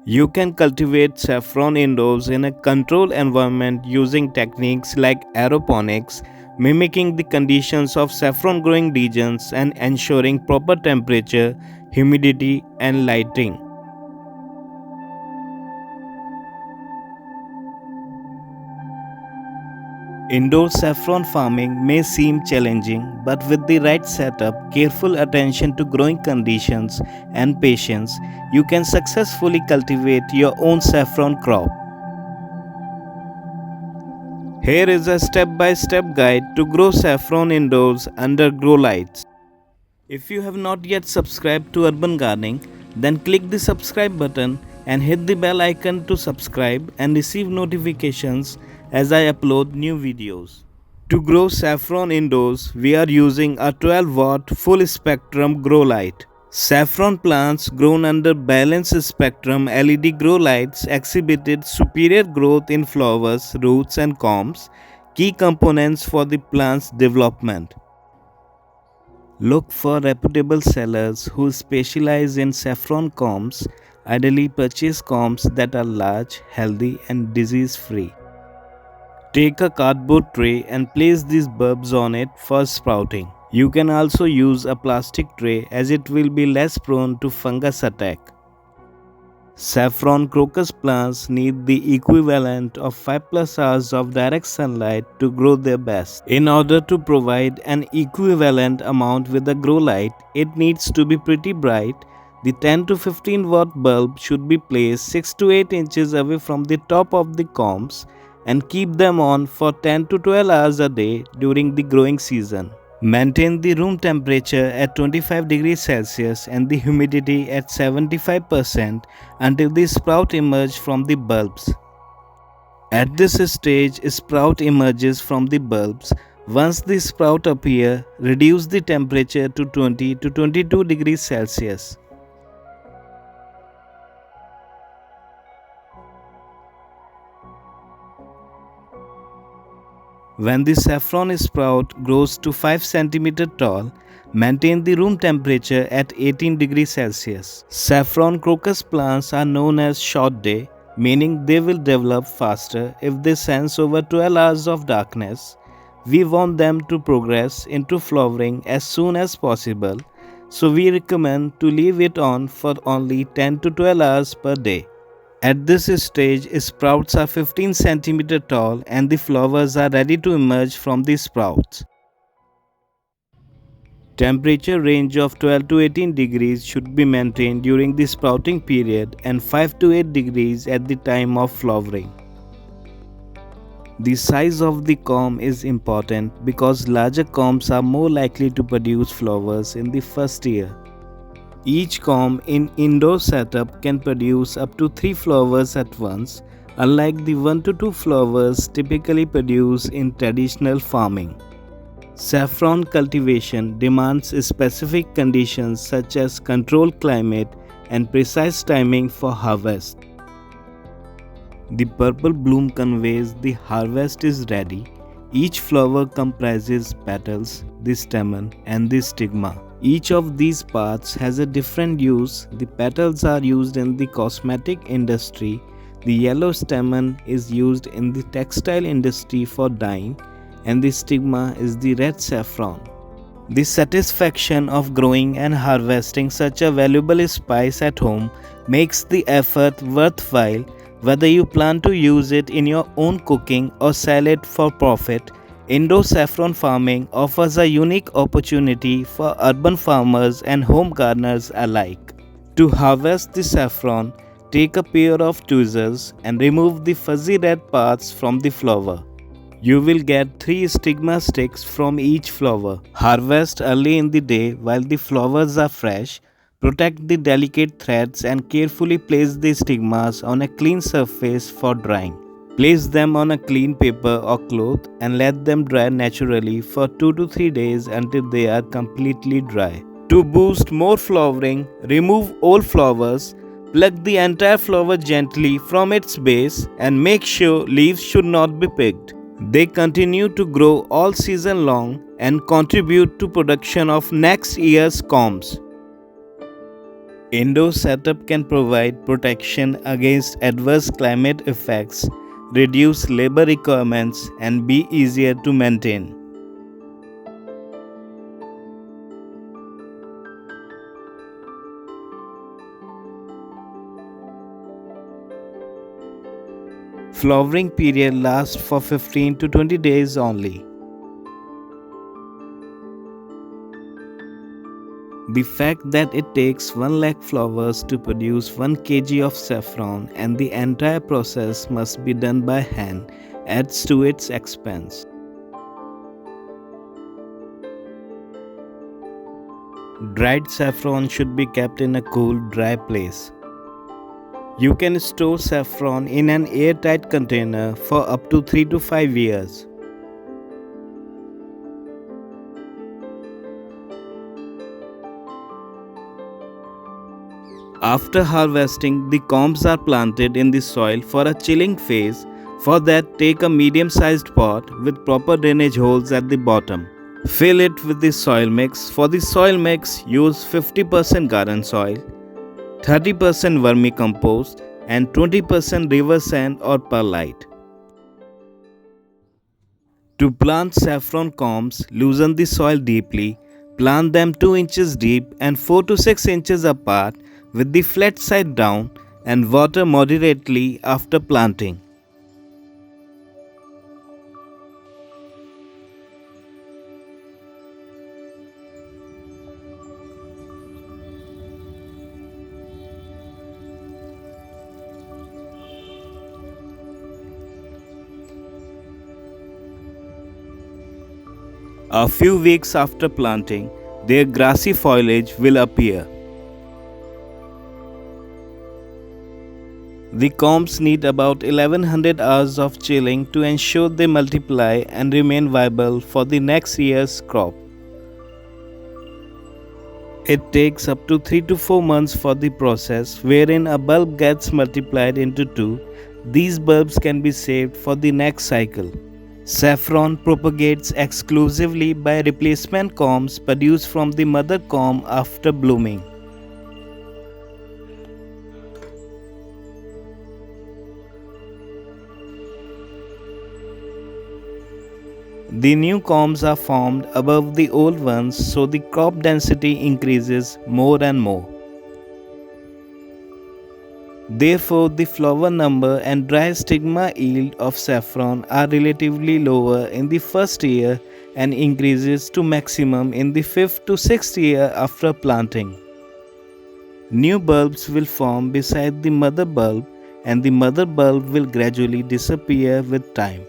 You can cultivate saffron indoors in a controlled environment using techniques like aeroponics, mimicking the conditions of saffron growing regions and ensuring proper temperature, humidity, and lighting. Indoor saffron farming may seem challenging, but with the right setup, careful attention to growing conditions, and patience, you can successfully cultivate your own saffron crop. Here is a step-by-step guide to grow saffron indoors under grow lights. If you have not yet subscribed to Urban Gardening, then click the subscribe button and hit the bell icon to subscribe and receive notifications as I upload new videos. To grow saffron indoors, we are using a 12-watt full spectrum grow light. Saffron plants grown under balanced spectrum LED grow lights exhibited superior growth in flowers, roots and corms, key components for the plant's development. Look for reputable sellers who specialize in saffron corms. Ideally purchase corms that are large, healthy and disease-free. Take a cardboard tray and place these bulbs on it for sprouting. You can also use a plastic tray as it will be less prone to fungus attack. Saffron crocus plants need the equivalent of 5+ hours of direct sunlight to grow their best. In order to provide an equivalent amount with the grow light, it needs to be pretty bright. The 10 to 15 watt bulb should be placed 6 to 8 inches away from the top of the corms and keep them on for 10 to 12 hours a day during the growing season. Maintain the room temperature at 25 degrees Celsius and the humidity at 75% until the sprout emerge from the bulbs. At this stage, sprout emerges from the bulbs. Once the sprout appear, reduce the temperature to 20 to 22 degrees Celsius. When the saffron sprout grows to 5 cm tall, maintain the room temperature at 18 degrees Celsius. Saffron crocus plants are known as short day, meaning they will develop faster if they sense over 12 hours of darkness. We want them to progress into flowering as soon as possible, so we recommend to leave it on for only 10 to 12 hours per day. At this stage, sprouts are 15 cm tall and the flowers are ready to emerge from the sprouts. Temperature range of 12 to 18 degrees should be maintained during the sprouting period and 5 to 8 degrees at the time of flowering. The size of the corm is important because larger corms are more likely to produce flowers in the first year. Each corm in indoor setup can produce up to 3 flowers at once, unlike the 1 to 2 flowers typically produced in traditional farming. Saffron cultivation demands specific conditions such as controlled climate and precise timing for harvest. The purple bloom conveys the harvest is ready. Each flower comprises petals, the stamen, and the stigma. Each of these parts has a different use. The petals are used in the cosmetic industry. The yellow stamen is used in the textile industry for dyeing, and the stigma is the red saffron. The satisfaction of growing and harvesting such a valuable spice at home makes the effort worthwhile. Whether you plan to use it in your own cooking or sell it for profit, indoor saffron farming offers a unique opportunity for urban farmers and home gardeners alike. To harvest the saffron, take a pair of tweezers and remove the fuzzy red parts from the flower. You will get 3 stigma sticks from each flower. Harvest early in the day while the flowers are fresh. Protect the delicate threads and carefully place the stigmas on a clean surface for drying. Place them on a clean paper or cloth and let them dry naturally for 2 to 3 days until they are completely dry. To boost more flowering, remove old flowers, pluck the entire flower gently from its base and make sure leaves should not be picked. They continue to grow all season long and contribute to production of next year's corms. Indoor setup can provide protection against adverse climate effects, reduce labor requirements, and be easier to maintain. Flowering period lasts for 15 to 20 days only. The fact that it takes 1 lakh flowers to produce 1 kg of saffron and the entire process must be done by hand adds to its expense. Dried saffron should be kept in a cool, dry place. You can store saffron in an airtight container for up to 3 to 5 years. After harvesting, the corms are planted in the soil for a chilling phase. For that, take a medium-sized pot with proper drainage holes at the bottom. Fill it with the soil mix. For the soil mix, use 50% garden soil, 30% vermicompost, and 20% river sand or perlite. To plant saffron corms, loosen the soil deeply. Plant them 2 inches deep and 4 to 6 inches apart with the flat side down and water moderately after planting. A few weeks after planting, their grassy foliage will appear. The corms need about 1100 hours of chilling to ensure they multiply and remain viable for the next year's crop. It takes up to 3 to 4 months for the process wherein a bulb gets multiplied into 2. These bulbs can be saved for the next cycle. Saffron propagates exclusively by replacement corms produced from the mother corm after blooming. The new corms are formed above the old ones, so the crop density increases more and more. Therefore, the flower number and dry stigma yield of saffron are relatively lower in the first year and increases to maximum in the 5th to 6th year after planting. New bulbs will form beside the mother bulb and the mother bulb will gradually disappear with time.